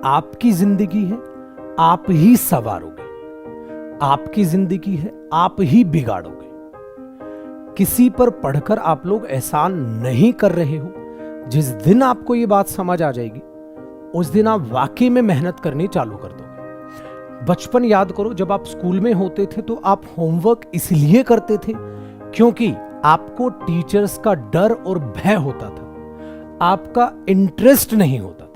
आपकी जिंदगी है, आप ही संवारोगे। आपकी जिंदगी है, आप ही बिगाड़ोगे। किसी पर पढ़कर आप लोग एहसान नहीं कर रहे हो। जिस दिन आपको ये बात समझ आ जाएगी, उस दिन आप वाकई में मेहनत करनी चालू कर दोगे। बचपन याद करो, जब आप स्कूल में होते थे तो आप होमवर्क इसलिए करते थे क्योंकि आपको टीचर्स का डर और भय होता था, आपका इंटरेस्ट नहीं होता था।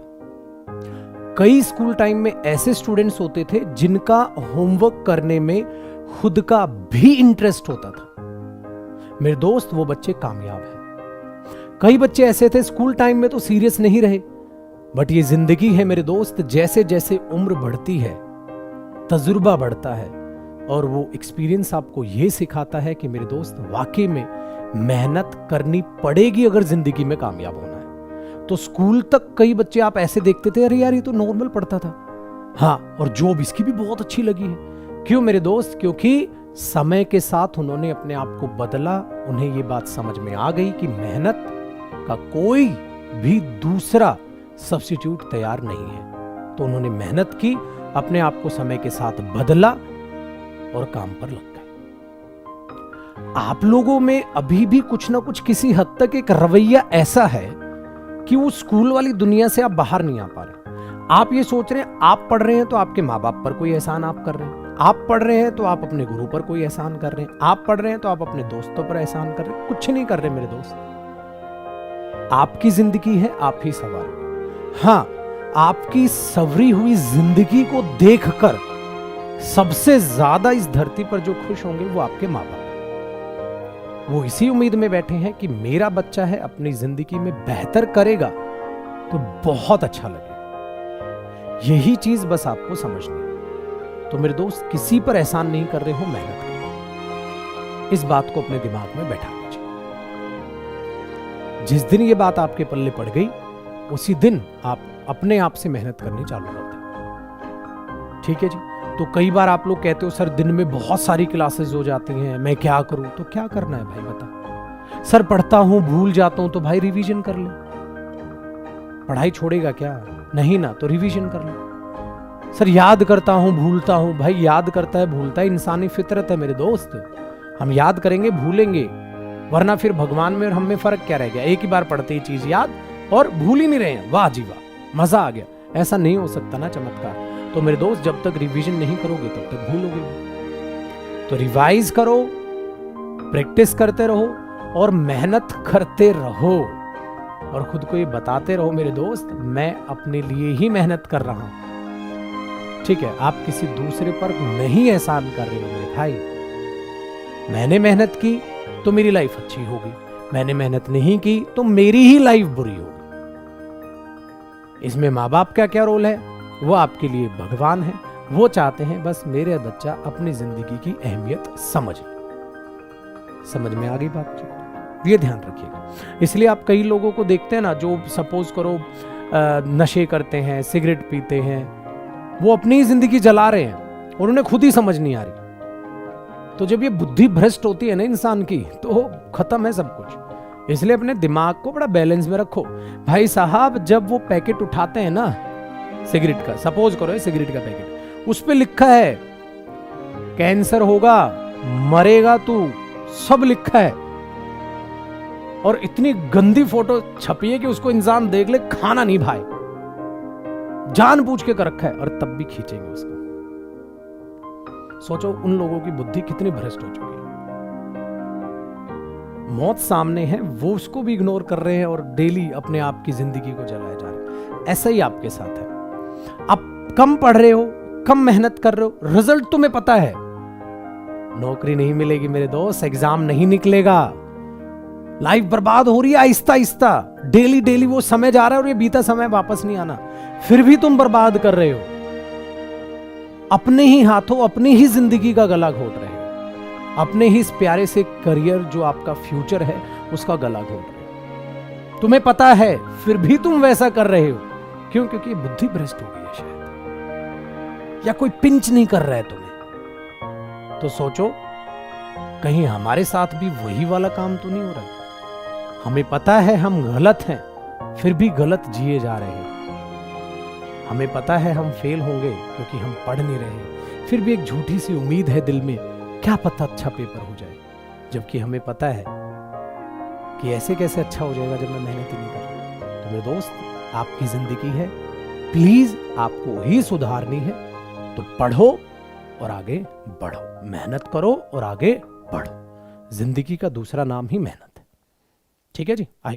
कई स्कूल टाइम में ऐसे स्टूडेंट्स होते थे जिनका होमवर्क करने में खुद का भी इंटरेस्ट होता था। मेरे दोस्त, वो बच्चे कामयाब हैं। कई बच्चे ऐसे थे स्कूल टाइम में तो सीरियस नहीं रहे, बट ये जिंदगी है मेरे दोस्त। जैसे जैसे उम्र बढ़ती है, तजुर्बा बढ़ता है और वो एक्सपीरियंस आपको ये सिखाता है कि मेरे दोस्त, वाकई में मेहनत करनी पड़ेगी अगर जिंदगी में कामयाब होना है। तो स्कूल तक कई बच्चे आप ऐसे देखते थे, अरे यार ये तो नॉर्मल पढ़ता था। हाँ, और जॉब इसकी भी बहुत अच्छी लगी है। क्यों मेरे दोस्त? क्योंकि समय के साथ उन्होंने अपने आप को बदला। उन्हें ये बात समझ में आ गई कि मेहनत का कोई भी दूसरा सब्स्टिट्यूट तैयार नहीं है। तो उन्होंने मेहनत की, अपने आप को समय के साथ बदला और काम पर लग गए। आप लोगों में अभी भी कुछ ना कुछ किसी हद तक एक रवैया ऐसा है कि वो स्कूल वाली दुनिया से आप बाहर नहीं आ पा रहे। आप ये सोच रहे हैं आप पढ़ रहे हैं तो आपके माँ बाप पर कोई एहसान आप कर रहे हैं, आप पढ़ रहे हैं तो आप अपने गुरु पर कोई एहसान कर रहे हैं, आप पढ़ रहे हैं तो आप अपने दोस्तों पर एहसान कर रहे हैं। कुछ नहीं कर रहे मेरे दोस्त। आपकी जिंदगी है, आप ही संवारोगे। हाँ, आपकी सवरी हुई जिंदगी को देखकर सबसे ज्यादा इस धरती पर जो खुश होंगे वो आपके माँ बाप हैं। वो इसी उम्मीद में बैठे हैं कि मेरा बच्चा है, अपनी जिंदगी में बेहतर करेगा तो बहुत अच्छा लगेगा। यही चीज बस आपको समझनी है। तो मेरे दोस्त, किसी पर एहसान नहीं कर रहे हो, मेहनत कर रहे हो। इस बात को अपने दिमाग में बैठा लीजिए। जिस दिन ये बात आपके पल्ले पड़ गई, उसी दिन आप अपने आप से मेहनत करनी चालू कर दें। ठीक है जी? तो कई बार आप लोग कहते हो सर दिन में बहुत सारी क्लासेस हो जाती हैं, मैं क्या करूं? तो क्या करना है भाई बता। सर पढ़ता हूं, भूल जाता हूं, तो भाई रिवीजन कर ले। पढ़ाई छोड़ेगा क्या? नहीं ना, तो रिवीजन कर ले। सर याद करता हूं, भूलता हूं, भाई याद करता है, भूलता है, इंसानी फितरत है मेरे दोस्त। हम याद करेंगे, भूलेंगे, वरना फिर भगवान में और हम में फर्क क्या रह गया? एक ही बार पढ़ते ही चीज याद और भूल ही नहीं रहे हैं। वाह जी वाह, मजा आ गया। ऐसा नहीं हो सकता ना चमत्कार। तो मेरे दोस्त, जब तक रिवीजन नहीं करोगे तब तक भूलोगे। तो रिवाइज करो, प्रैक्टिस करते रहो और मेहनत करते रहो और खुद को ये बताते रहो मेरे दोस्त, मैं अपने लिए ही मेहनत कर रहा हूं। ठीक है? आप किसी दूसरे पर नहीं एहसान कर रहे हो मेरे भाई। मैंने मेहनत की तो मेरी लाइफ अच्छी होगी, मैंने मेहनत नहीं की तो मेरी ही लाइफ बुरी होगी। इसमें माँ बाप का क्या रोल है? वो आपके लिए भगवान है। वो चाहते हैं बस मेरे बच्चा अपनी जिंदगी की अहमियत समझ ले। समझ में आ गई बात जी? ये ध्यान रखिएगा। इसलिए आप कई लोगों को देखते हैं ना, जो सपोज करो नशे करते हैं, सिगरेट पीते हैं, वो अपनी जिंदगी जला रहे हैं और उन्हें खुद ही समझ नहीं आ रही। तो जब ये बुद्धि भ्रष्ट होती है ना इंसान की, तो खत्म है सब कुछ। इसलिए अपने दिमाग को बड़ा बैलेंस में रखो भाई साहब। जब वो पैकेट उठाते हैं ना सिगरेट का, सपोज करो सिगरेट का पैकेट, उस पे लिखा है कैंसर होगा, मरेगा तू, सब लिखा है, और इतनी गंदी फोटो छपी है कि उसको इंसान देख ले, खाना नहीं भाई, जानबूझ के कर रखा है, और तब भी खींचेंगे उसको। सोचो उन लोगों की बुद्धि कितनी भ्रष्ट हो चुकी है। मौत सामने है, वो उसको भी इग्नोर कर रहे हैं और डेली अपने आप की जिंदगी को जलाए जा रहे हैं। ऐसा ही आपके साथ है। आप कम पढ़ रहे हो, कम मेहनत कर रहे हो, रिजल्ट तुम्हें पता है, नौकरी नहीं मिलेगी मेरे दोस्त, एग्जाम नहीं निकलेगा, लाइफ बर्बाद हो रही है आहिस्ता आहिस्ता। डेली डेली वो समय जा रहा है और ये बीता समय वापस नहीं आना, फिर भी तुम बर्बाद कर रहे हो। अपने ही हाथों अपनी ही जिंदगी का गला घोट रहे हो, अपने ही इस प्यारे से करियर जो आपका फ्यूचर है उसका गला घोट रहे हो। तुम्हें पता है फिर भी तुम वैसा कर रहे हो। क्यों? क्योंकि बुद्धि भ्रष्ट हो गई है शायद, या कोई पिंच नहीं कर रहा है तुम्हें। तो सोचो कहीं हमारे साथ भी वही वाला काम तो नहीं हो रहा है। हमें पता है हम गलत हैं, फिर भी गलत जिए जा रहे हैं। हमें पता है हम फेल होंगे क्योंकि हम पढ़ नहीं रहे, फिर भी एक झूठी सी उम्मीद है दिल में, क्या पता अच्छा पेपर हो जाए, जबकि हमें पता है कि ऐसे कैसे अच्छा हो जाएगा जब मैं मेहनत ही नहीं कर रहा। तो मेरे दोस्त, आपकी जिंदगी है, प्लीज आपको ही सुधारनी है, तो पढ़ो और आगे बढ़ो, मेहनत करो और आगे बढ़ो। जिंदगी का दूसरा नाम ही मेहनत है। ठीक है जी।